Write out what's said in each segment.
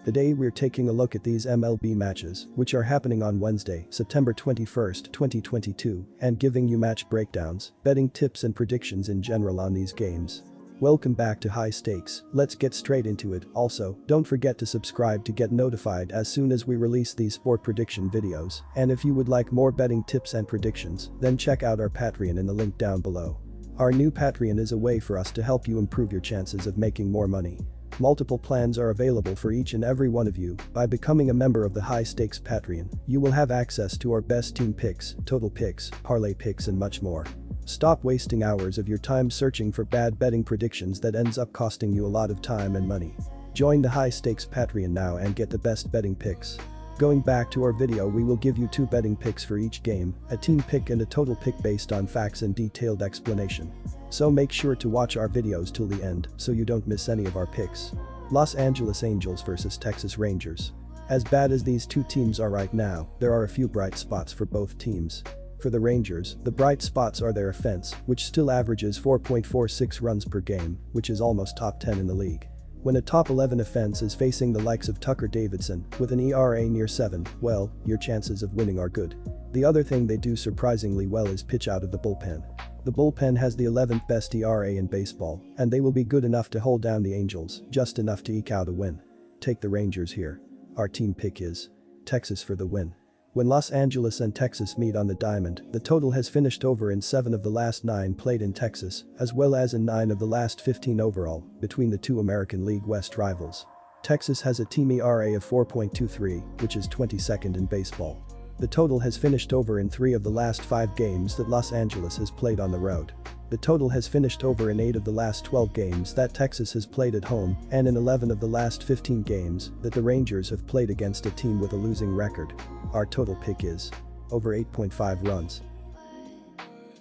Today we're taking a look at these MLB matches, which are happening on Wednesday, September 21st, 2022, and giving you match breakdowns, betting tips and predictions in general on these games. Welcome back to High Stakes, let's get straight into it. Also, don't forget to subscribe to get notified as soon as we release these sport prediction videos, and if you would like more betting tips and predictions, then check out our Patreon in the link down below. Our new Patreon is a way for us to help you improve your chances of making more money. Multiple plans are available for each and every one of you. By becoming a member of the High Stakes Patreon, you will have access to our best team picks, total picks, parlay picks and much more. Stop wasting hours of your time searching for bad betting predictions that ends up costing you a lot of time and money. Join the High Stakes Patreon now and get the best betting picks. Going back to our video, we will give you 2 betting picks for each game, a team pick and a total pick based on facts and detailed explanation. So make sure to watch our videos till the end so you don't miss any of our picks. Los Angeles Angels vs Texas Rangers. As bad as these two teams are right now, there are a few bright spots for both teams. For the Rangers, the bright spots are their offense, which still averages 4.46 runs per game, which is almost top 10 in the league. When a top 11 offense is facing the likes of Tucker Davidson with an ERA near 7, well, your chances of winning are good. The other thing they do surprisingly well is pitch out of the bullpen. The bullpen has the 11th best ERA in baseball, and they will be good enough to hold down the Angels, just enough to eke out a win. Take the Rangers here. Our team pick is Texas for the win. When Los Angeles and Texas meet on the diamond, the total has finished over in 7 of the last 9 played in Texas, as well as in 9 of the last 15 overall, between the two American League West rivals. Texas has a team ERA of 4.23, which is 22nd in baseball. The total has finished over in 3 of the last 5 games that Los Angeles has played on the road. The total has finished over in 8 of the last 12 games that Texas has played at home and in 11 of the last 15 games that the Rangers have played against a team with a losing record. Our total pick is over 8.5 runs.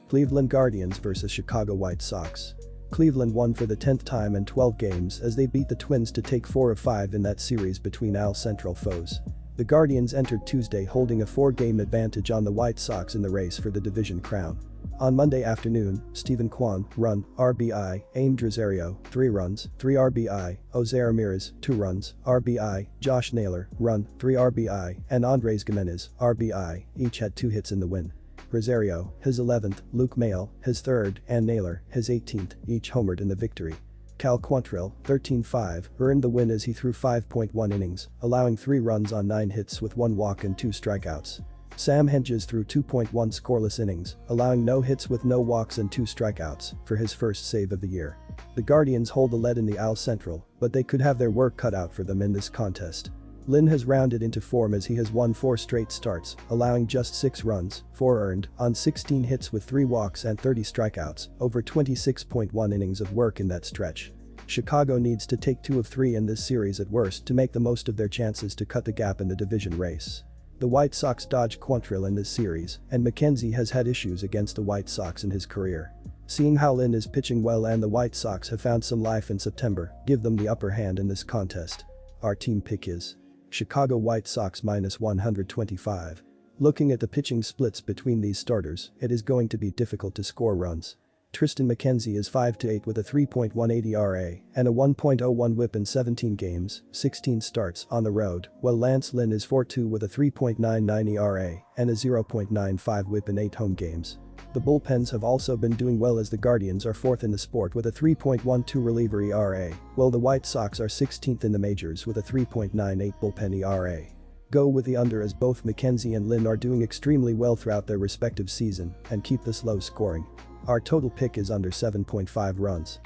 Cleveland Guardians vs Chicago White Sox. Cleveland won for the 10th time in 12 games as they beat the Twins to take 4 of 5 in that series between AL Central foes. The Guardians entered Tuesday holding a 4-game advantage on the White Sox in the race for the division crown. On Monday afternoon, Steven Kwan, run, RBI, Amed Rosario, 3 runs, 3 RBI, Jose Ramirez, 2 runs, RBI, Josh Naylor, run, 3 RBI, and Andres Gimenez, RBI, each had 2 hits in the win. Rosario, his 11th, Luke Maile, his 3rd, and Naylor, his 18th, each homered in the victory. Cal Quantrill, 13-5, earned the win as he threw 5.1 innings, allowing 3 runs on 9 hits with 1 walk and 2 strikeouts. Sam Hedges threw 2.1 scoreless innings, allowing no hits with no walks and 2 strikeouts, for his first save of the year. The Guardians hold the lead in the AL Central, but they could have their work cut out for them in this contest. Lynn has rounded into form as he has won 4 straight starts, allowing just 6 runs, 4 earned, on 16 hits with 3 walks and 30 strikeouts, over 26.1 innings of work in that stretch. Chicago needs to take 2 of 3 in this series at worst to make the most of their chances to cut the gap in the division race. The White Sox dodged Quantrill in this series, and McKenzie has had issues against the White Sox in his career. Seeing how Lynn is pitching well and the White Sox have found some life in September, give them the upper hand in this contest. Our team pick is Chicago White Sox -125. Looking at the pitching splits between these starters, it is going to be difficult to score runs. Tristan McKenzie is 5-8 with a 3.18 ERA and a 1.01 WHIP in 17 games, 16 starts on the road, while Lance Lynn is 4-2 with a 3.99 ERA and a 0.95 WHIP in 8 home games. The bullpens have also been doing well as the Guardians are 4th in the sport with a 3.12 reliever ERA, while the White Sox are 16th in the majors with a 3.98 bullpen ERA. Go with the under as both McKenzie and Lynn are doing extremely well throughout their respective season and keep this low scoring. Our total pick is under 7.5 runs.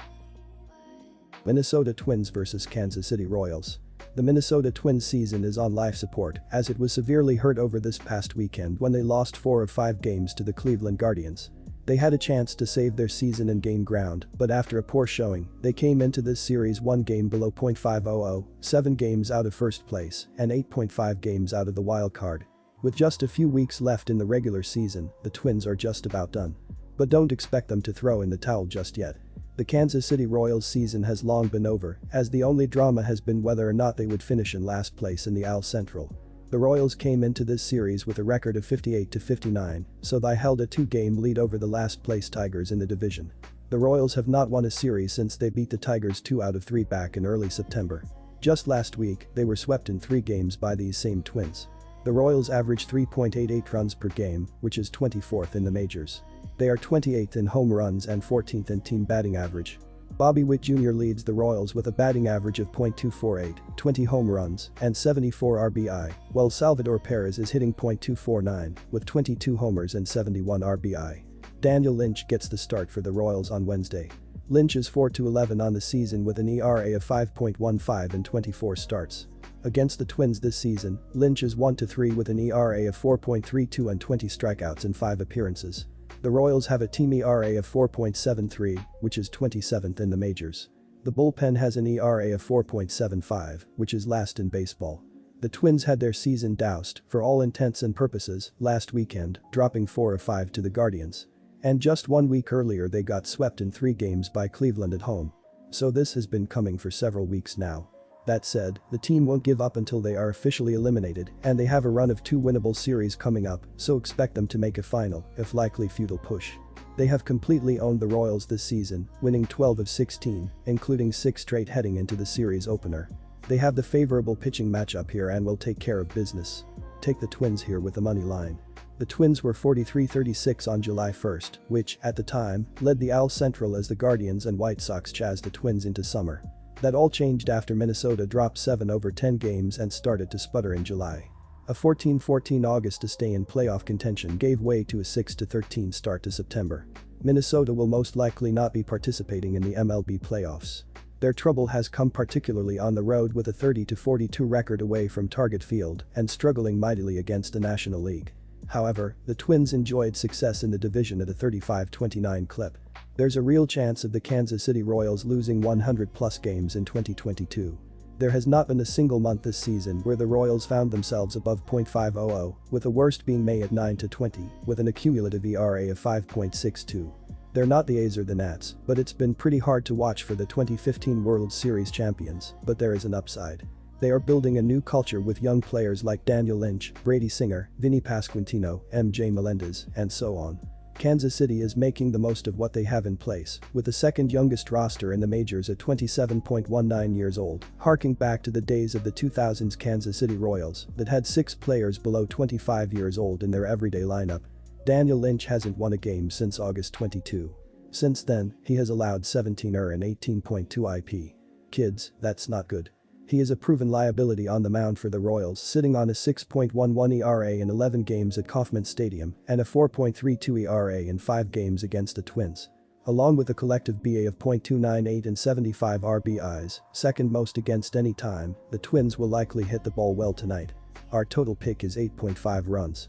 Minnesota Twins vs Kansas City Royals. The Minnesota Twins season is on life support as it was severely hurt over this past weekend when they lost 4 of 5 games to the Cleveland Guardians. They had a chance to save their season and gain ground, but after a poor showing, they came into this series 1 game below .500, 7 games out of first place, and 8.5 games out of the wild card. With just a few weeks left in the regular season, the Twins are just about done. But don't expect them to throw in the towel just yet. The Kansas City Royals season has long been over, as the only drama has been whether or not they would finish in last place in the AL Central. The Royals came into this series with a record of 58-59, so they held a 2-game lead over the last place Tigers in the division. The Royals have not won a series since they beat the Tigers 2 out of 3 back in early September. Just last week, they were swept in 3 games by these same Twins. The Royals average 3.88 runs per game, which is 24th in the majors. They are 28th in home runs and 14th in team batting average. Bobby Witt Jr. leads the Royals with a batting average of .248, 20 home runs, and 74 RBI, while Salvador Perez is hitting .249, with 22 homers and 71 RBI. Daniel Lynch gets the start for the Royals on Wednesday. Lynch is 4-11 on the season with an ERA of 5.15 in 24 starts. Against the Twins this season, Lynch is 1-3 with an ERA of 4.32 and 20 strikeouts in 5 appearances. The Royals have a team ERA of 4.73, which is 27th in the majors. The bullpen has an ERA of 4.75, which is last in baseball. The Twins had their season doused, for all intents and purposes, last weekend, dropping 4 of 5 to the Guardians. And just 1 week earlier they got swept in 3 games by Cleveland at home. So this has been coming for several weeks now. That said, the team won't give up until they are officially eliminated, and they have a run of 2 winnable series coming up, so expect them to make a final, if likely futile push. They have completely owned the Royals this season, winning 12 of 16, including 6 straight heading into the series opener. They have the favorable pitching matchup here and will take care of business. Take the Twins here with the money line. The Twins were 43-36 on July 1st, which, at the time, led the AL Central as the Guardians and White Sox chased the Twins into summer. That all changed after Minnesota dropped 7 over 10 games and started to sputter in July. A 14-14 August to stay in playoff contention gave way to a 6-13 start to September. Minnesota will most likely not be participating in the MLB playoffs. Their trouble has come particularly on the road with a 30-42 record away from Target Field and struggling mightily against the National League. However, the Twins enjoyed success in the division at a 35-29 clip. There's a real chance of the Kansas City Royals losing 100-plus games in 2022. There has not been a single month this season where the Royals found themselves above .500, with the worst being May at 9-20, with an accumulative ERA of 5.62. They're not the A's or the Nats, but it's been pretty hard to watch for the 2015 World Series champions, but there is an upside. They are building a new culture with young players like Daniel Lynch, Brady Singer, Vinny Pasquantino, MJ Melendez, and so on. Kansas City is making the most of what they have in place, with the second youngest roster in the majors at 27.19 years old, harking back to the days of the 2000s Kansas City Royals that had 6 players below 25 years old in their everyday lineup. Daniel Lynch hasn't won a game since August 22. Since then, he has allowed 17 and 18.2 IP. Kids, that's not good. He is a proven liability on the mound for the Royals, sitting on a 6.11 ERA in 11 games at Kauffman Stadium and a 4.32 ERA in 5 games against the Twins. Along with a collective BA of .298 and 75 RBIs, second most against any time, the Twins will likely hit the ball well tonight. Our total pick is 8.5 runs.